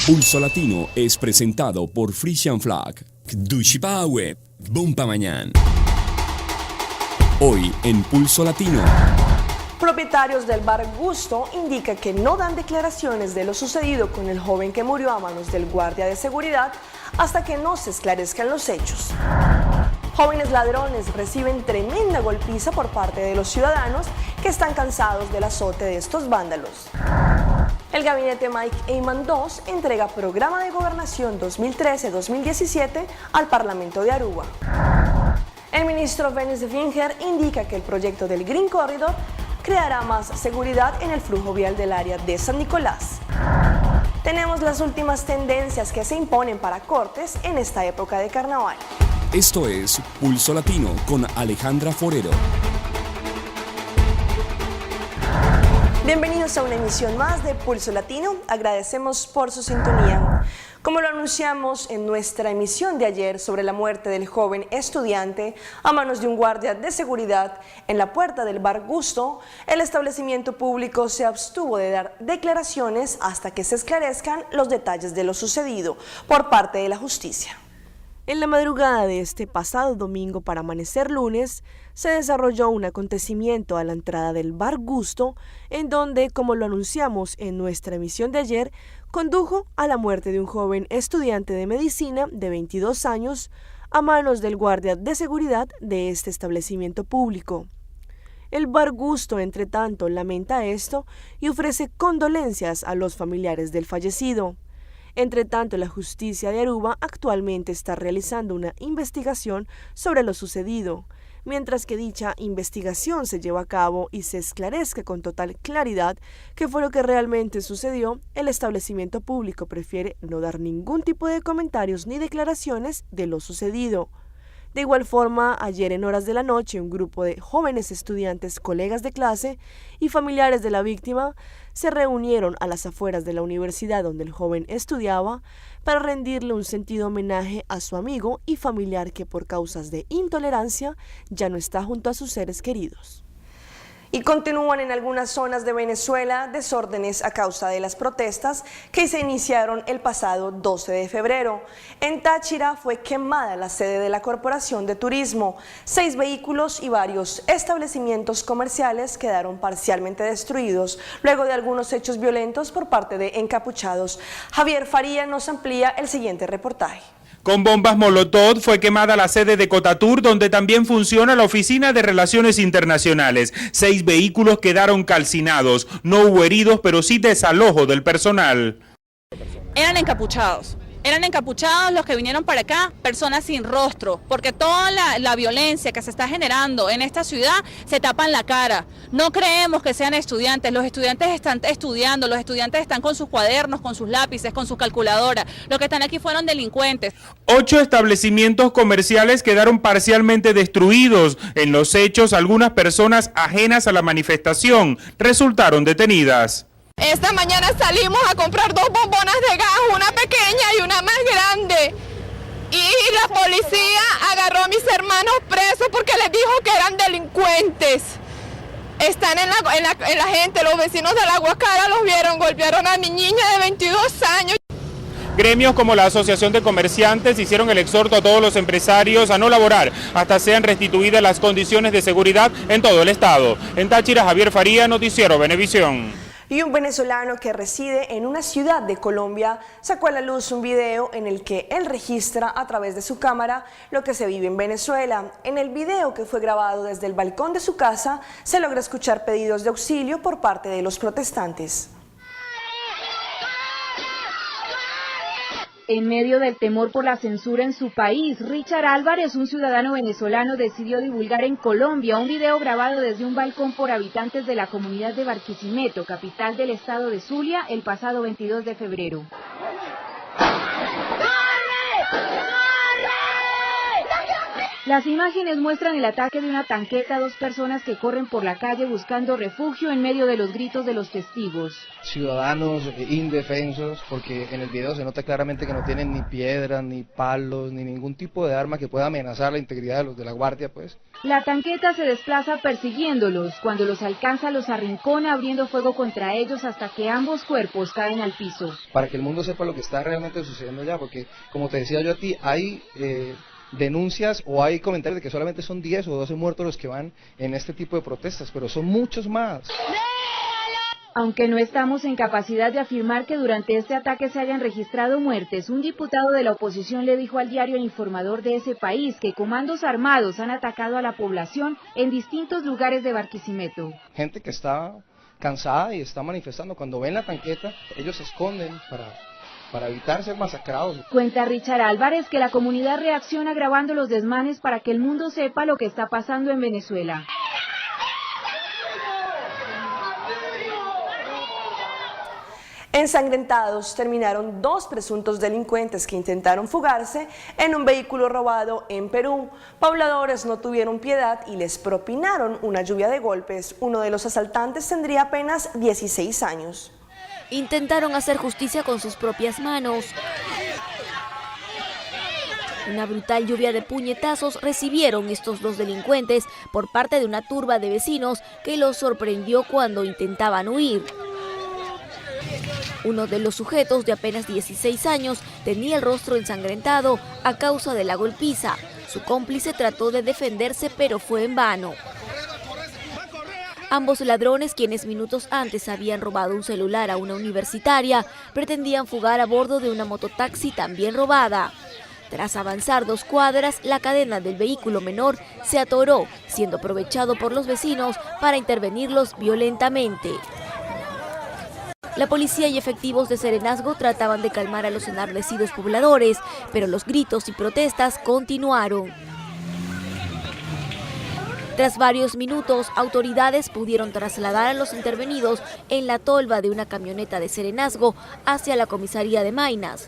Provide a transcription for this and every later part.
Pulso Latino es presentado por Frisian Flag, Dushipawe, Bumpa Mañana. Hoy en Pulso Latino. Propietarios del bar Gusto indican que no dan declaraciones de lo sucedido con el joven que murió a manos del guardia de seguridad hasta que no se esclarezcan los hechos. Jóvenes ladrones reciben tremenda golpiza por parte de los ciudadanos que están cansados del azote de estos vándalos. El gabinete Mike Eyman II entrega programa de gobernación 2013-2017 al Parlamento de Aruba. El ministro Venice Finger indica que el proyecto del Green Corridor creará más seguridad en el flujo vial del área de San Nicolás. Tenemos las últimas tendencias que se imponen para cortes en esta época de carnaval. Esto es Pulso Latino con Alejandra Forero. Bienvenidos a una emisión más de Pulso Latino. Agradecemos por su sintonía. Como lo anunciamos en nuestra emisión de ayer sobre la muerte del joven estudiante a manos de un guardia de seguridad en la puerta del bar Gusto, el establecimiento público se abstuvo de dar declaraciones hasta que se esclarezcan los detalles de lo sucedido por parte de la justicia. En la madrugada de este pasado domingo para amanecer lunes, se desarrolló un acontecimiento a la entrada del bar Gusto, en donde, como lo anunciamos en nuestra emisión de ayer, condujo a la muerte de un joven estudiante de medicina de 22 años a manos del guardia de seguridad de este establecimiento público. El bar Gusto, entre tanto, lamenta esto y ofrece condolencias a los familiares del fallecido. Entre tanto, la justicia de Aruba actualmente está realizando una investigación sobre lo sucedido. Mientras que dicha investigación se lleva a cabo y se esclarezca con total claridad qué fue lo que realmente sucedió, el establecimiento público prefiere no dar ningún tipo de comentarios ni declaraciones de lo sucedido. De igual forma, ayer en horas de la noche, un grupo de jóvenes estudiantes, colegas de clase y familiares de la víctima se reunieron a las afueras de la universidad donde el joven estudiaba para rendirle un sentido homenaje a su amigo y familiar que por causas de intolerancia ya no está junto a sus seres queridos. Y continúan en algunas zonas de Venezuela desórdenes a causa de las protestas que se iniciaron el pasado 12 de febrero. En Táchira fue quemada la sede de la Corporación de Turismo. 6 vehículos y varios establecimientos comerciales quedaron parcialmente destruidos luego de algunos hechos violentos por parte de encapuchados. Javier Faría nos amplía el siguiente reportaje. Con bombas Molotov fue quemada la sede de Cotatur, donde también funciona la Oficina de Relaciones Internacionales. 6 vehículos quedaron calcinados. No hubo heridos, pero sí desalojo del personal. Eran encapuchados los que vinieron para acá, personas sin rostro, porque toda la violencia que se está generando en esta ciudad se tapan la cara. No creemos que sean estudiantes, los estudiantes están estudiando, los estudiantes están con sus cuadernos, con sus lápices, con sus calculadoras. Los que están aquí fueron delincuentes. 8 establecimientos comerciales quedaron parcialmente destruidos. En los hechos, algunas personas ajenas a la manifestación resultaron detenidas. Esta mañana salimos a comprar 2 bombonas de gas, una pequeña y una más grande. Y la policía agarró a mis hermanos presos porque les dijo que eran delincuentes. Están en la gente, los vecinos de La Guacara los vieron, golpearon a mi niña de 22 años. Gremios como la Asociación de Comerciantes hicieron el exhorto a todos los empresarios a no laborar hasta sean restituidas las condiciones de seguridad en todo el estado. En Táchira, Javier Faría, Noticiero Venevisión. Y un venezolano que reside en una ciudad de Colombia sacó a la luz un video en el que él registra a través de su cámara lo que se vive en Venezuela. En el video, que fue grabado desde el balcón de su casa, se logra escuchar pedidos de auxilio por parte de los protestantes. En medio del temor por la censura en su país, Richard Álvarez, un ciudadano venezolano, decidió divulgar en Colombia un video grabado desde un balcón por habitantes de la comunidad de Barquisimeto, capital del estado de Zulia, el pasado 22 de febrero. Las imágenes muestran el ataque de una tanqueta a dos personas que corren por la calle buscando refugio en medio de los gritos de los testigos. Ciudadanos indefensos, porque en el video se nota claramente que no tienen ni piedras, ni palos, ni ningún tipo de arma que pueda amenazar la integridad de los de la guardia, pues. La tanqueta se desplaza persiguiéndolos. Cuando los alcanza, los arrincona abriendo fuego contra ellos hasta que ambos cuerpos caen al piso. Para que el mundo sepa lo que está realmente sucediendo allá, porque como te decía yo a ti, hay denuncias o hay comentarios de que solamente son 10 o 12 muertos los que van en este tipo de protestas, pero son muchos más. Aunque no estamos en capacidad de afirmar que durante este ataque se hayan registrado muertes, un diputado de la oposición le dijo al diario El Informador de ese país que comandos armados han atacado a la población en distintos lugares de Barquisimeto. Gente que está cansada y está manifestando, cuando ven la tanqueta, ellos se esconden para evitar ser masacrados. Cuenta Richard Álvarez que la comunidad reacciona grabando los desmanes para que el mundo sepa lo que está pasando en Venezuela. Ensangrentados terminaron dos presuntos delincuentes que intentaron fugarse en un vehículo robado en Perú. Pobladores no tuvieron piedad y les propinaron una lluvia de golpes. Uno de los asaltantes tendría apenas 16 años. Intentaron hacer justicia con sus propias manos. Una brutal lluvia de puñetazos recibieron estos dos delincuentes por parte de una turba de vecinos que los sorprendió cuando intentaban huir. Uno de los sujetos, de apenas 16 años, tenía el rostro ensangrentado a causa de la golpiza. Su cómplice trató de defenderse, pero fue en vano. Ambos ladrones, quienes minutos antes habían robado un celular a una universitaria, pretendían fugar a bordo de una mototaxi también robada. Tras avanzar 2 cuadras, la cadena del vehículo menor se atoró, siendo aprovechado por los vecinos para intervenirlos violentamente. La policía y efectivos de Serenazgo trataban de calmar a los enardecidos pobladores, pero los gritos y protestas continuaron. Tras varios minutos, autoridades pudieron trasladar a los intervenidos en la tolva de una camioneta de Serenazgo hacia la comisaría de Maynas.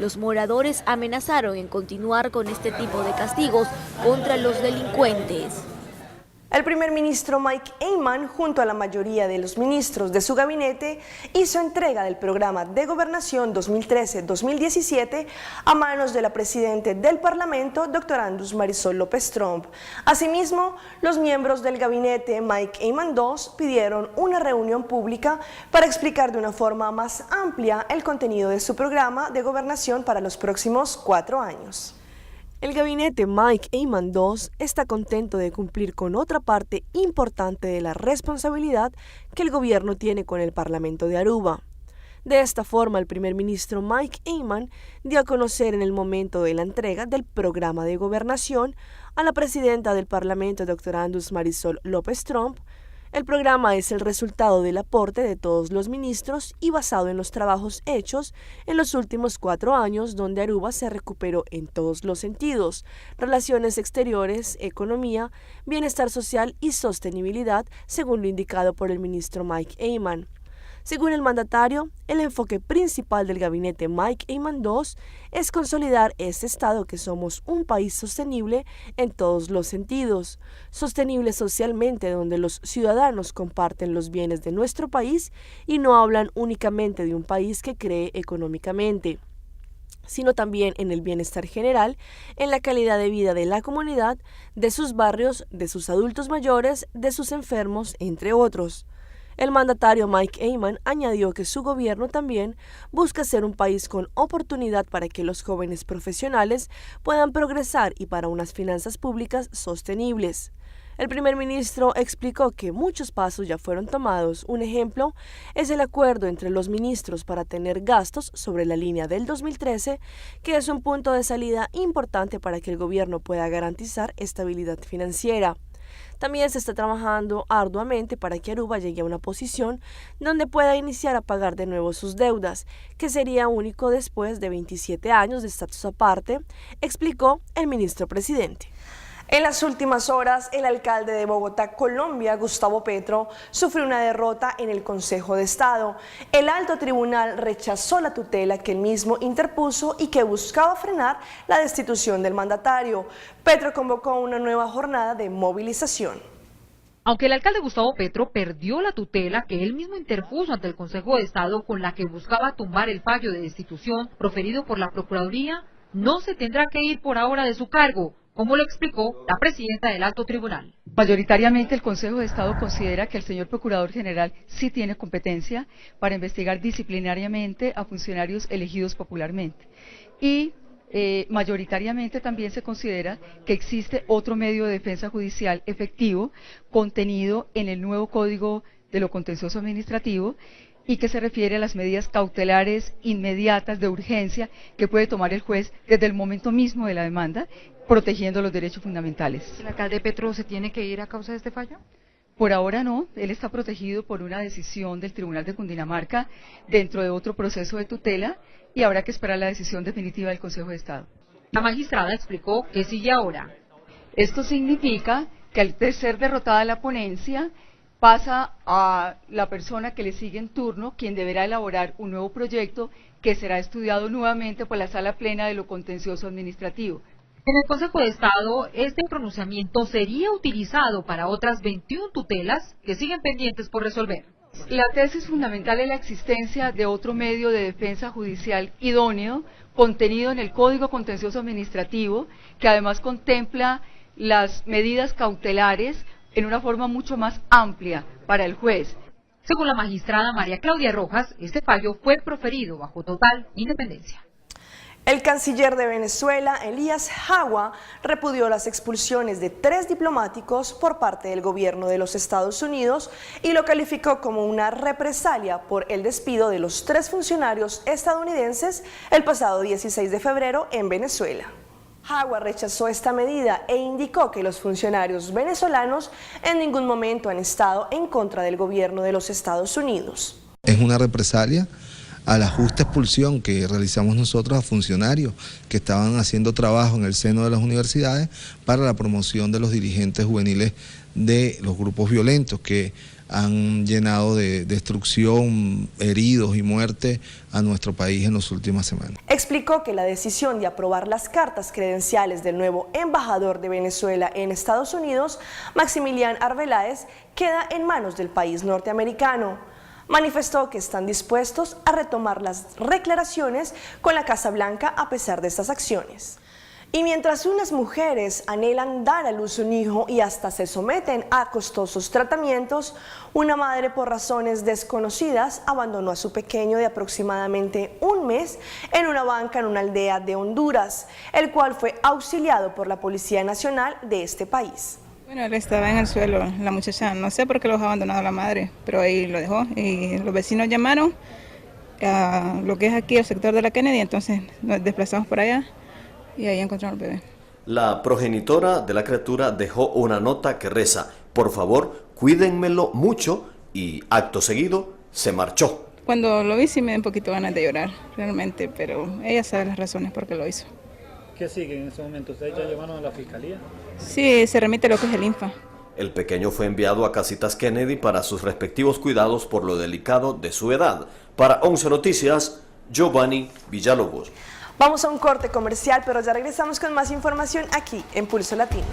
Los moradores amenazaron en continuar con este tipo de castigos contra los delincuentes. El primer ministro Mike Eyman, junto a la mayoría de los ministros de su gabinete, hizo entrega del programa de gobernación 2013-2017 a manos de la presidenta del Parlamento, Dr. Marisol López Tromp. Asimismo, los miembros del gabinete Mike Eyman II pidieron una reunión pública para explicar de una forma más amplia el contenido de su programa de gobernación para los próximos 4 años. El gabinete Mike Eyman II está contento de cumplir con otra parte importante de la responsabilidad que el gobierno tiene con el Parlamento de Aruba. De esta forma, el primer ministro Mike Eyman dio a conocer en el momento de la entrega del programa de gobernación a la presidenta del Parlamento, Dr. Marisol López Tromp. El programa es el resultado del aporte de todos los ministros y basado en los trabajos hechos en los últimos 4 años, donde Aruba se recuperó en todos los sentidos: relaciones exteriores, economía, bienestar social y sostenibilidad, según lo indicado por el ministro Mike Eyman. Según el mandatario, el enfoque principal del gabinete Mike Eyman II es consolidar este estado que somos un país sostenible en todos los sentidos, sostenible socialmente, donde los ciudadanos comparten los bienes de nuestro país y no hablan únicamente de un país que cree económicamente, sino también en el bienestar general, en la calidad de vida de la comunidad, de sus barrios, de sus adultos mayores, de sus enfermos, entre otros. El mandatario Mike Eyman añadió que su gobierno también busca ser un país con oportunidad para que los jóvenes profesionales puedan progresar y para unas finanzas públicas sostenibles. El primer ministro explicó que muchos pasos ya fueron tomados. Un ejemplo es el acuerdo entre los ministros para tener gastos sobre la línea del 2013, que es un punto de salida importante para que el gobierno pueda garantizar estabilidad financiera. También se está trabajando arduamente para que Aruba llegue a una posición donde pueda iniciar a pagar de nuevo sus deudas, que sería único después de 27 años de estatus aparte, explicó el ministro presidente. En las últimas horas, el alcalde de Bogotá, Colombia, Gustavo Petro, sufrió una derrota en el Consejo de Estado. El alto tribunal rechazó la tutela que él mismo interpuso y que buscaba frenar la destitución del mandatario. Petro convocó una nueva jornada de movilización. Aunque el alcalde Gustavo Petro perdió la tutela que él mismo interpuso ante el Consejo de Estado con la que buscaba tumbar el fallo de destitución proferido por la Procuraduría, no se tendrá que ir por ahora de su cargo, como lo explicó la presidenta del Alto Tribunal. Mayoritariamente el Consejo de Estado considera que el señor Procurador General sí tiene competencia para investigar disciplinariamente a funcionarios elegidos popularmente. Y mayoritariamente también se considera que existe otro medio de defensa judicial efectivo contenido en el nuevo Código de lo Contencioso Administrativo y que se refiere a las medidas cautelares inmediatas de urgencia que puede tomar el juez desde el momento mismo de la demanda, protegiendo los derechos fundamentales. ¿El alcalde Petro se tiene que ir a causa de este fallo? Por ahora no, él está protegido por una decisión del Tribunal de Cundinamarca dentro de otro proceso de tutela y habrá que esperar la decisión definitiva del Consejo de Estado. La magistrada explicó que sigue ahora. Esto significa que al ser derrotada la ponencia, pasa a la persona que le sigue en turno, quien deberá elaborar un nuevo proyecto que será estudiado nuevamente por la Sala Plena de lo Contencioso Administrativo. En el Consejo de Estado, este pronunciamiento sería utilizado para otras 21 tutelas que siguen pendientes por resolver. La tesis fundamental es la existencia de otro medio de defensa judicial idóneo, contenido en el Código Contencioso Administrativo, que además contempla las medidas cautelares en una forma mucho más amplia para el juez. Según la magistrada María Claudia Rojas, este fallo fue proferido bajo total independencia. El canciller de Venezuela, Elías Jagua, repudió las expulsiones de 3 diplomáticos por parte del gobierno de los Estados Unidos y lo calificó como una represalia por el despido de los 3 funcionarios estadounidenses el pasado 16 de febrero en Venezuela. Jagua rechazó esta medida e indicó que los funcionarios venezolanos en ningún momento han estado en contra del gobierno de los Estados Unidos. Es una represalia a la justa expulsión que realizamos nosotros a funcionarios que estaban haciendo trabajo en el seno de las universidades para la promoción de los dirigentes juveniles de los grupos violentos que han llenado de destrucción, heridos y muerte a nuestro país en las últimas semanas. Explicó que la decisión de aprobar las cartas credenciales del nuevo embajador de Venezuela en Estados Unidos, Maximilian Arbeláez, queda en manos del país norteamericano. Manifestó que están dispuestos a retomar las declaraciones con la Casa Blanca a pesar de estas acciones. Y mientras unas mujeres anhelan dar a luz un hijo y hasta se someten a costosos tratamientos, una madre por razones desconocidas abandonó a su pequeño de aproximadamente un mes en una banca en una aldea de Honduras, el cual fue auxiliado por la Policía Nacional de este país. Bueno, él estaba en el suelo, la muchacha, no sé por qué los ha abandonado la madre, pero ahí lo dejó y los vecinos llamaron a lo que es aquí el sector de la Kennedy, entonces nos desplazamos por allá y ahí encontramos al bebé. La progenitora de la criatura dejó una nota que reza: por favor, cuídenmelo mucho, y acto seguido se marchó. Cuando lo vi sí me dio un poquito ganas de llorar, realmente, pero ella sabe las razones por qué lo hizo. ¿Qué sigue en ese momento? ¿Ustedes ya llevaron a la fiscalía? Sí, se remite lo que es el INFA. El pequeño fue enviado a Casitas Kennedy para sus respectivos cuidados por lo delicado de su edad. Para 11 Noticias, Giovanni Villalobos. Vamos a un corte comercial, pero ya regresamos con más información aquí en Pulso Latino.